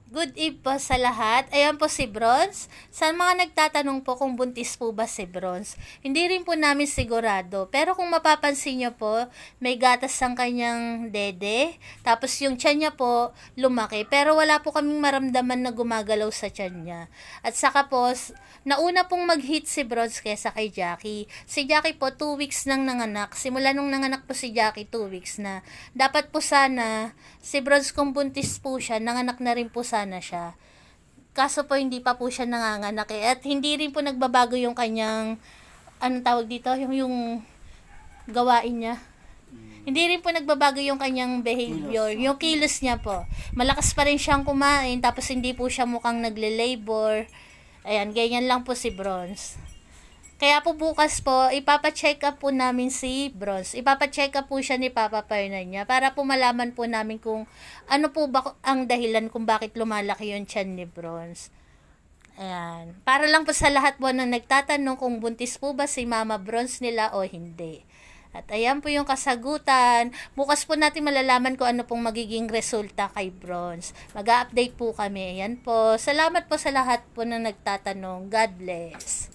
Good eve po sa lahat. Ayan po si Bronze. Sa mga nagtatanong po kung buntis po ba si Bronze, hindi rin po namin sigurado. Pero kung mapapansin nyo po, may gatas ang kanyang dede. Tapos yung tiyan niya po, lumaki. Pero wala po kaming maramdaman na gumagalaw sa tiyan niya. At saka po, nauna pong mag-hit si Bronze kesa kay Jackie. Si Jackie po, 2 weeks nang nanganak. Simula nung nanganak po si Jackie, 2 weeks na. Dapat po sana, si Bronze kung buntis po siya, nanganak na rin po sana siya. Kaso po hindi pa po siya nanganganak eh. At hindi rin po nagbabago yung kanyang, anong tawag dito, yung gawain niya. Hindi rin po nagbabago yung kanyang behavior, yung kilos niya po. Malakas pa rin siyang kumain, tapos hindi po siya mukhang nagle-labor. Ayan, ganyan lang po si Bronze. Kaya po bukas po, ipapacheck up po namin si Bronze. Ipapacheck up po siya ni Papa Fernan niya para po malaman po namin kung ano po ba ang dahilan kung bakit lumalaki yung tiyan ni Bronze. Ayan. Para lang po sa lahat po na nagtatanong kung buntis po ba si Mama Bronze nila o hindi. At ayan po yung kasagutan. Bukas po natin malalaman kung ano pong magiging resulta kay Bronze. Mag-update po kami. Ayan po. Salamat po sa lahat po na nagtatanong. God bless.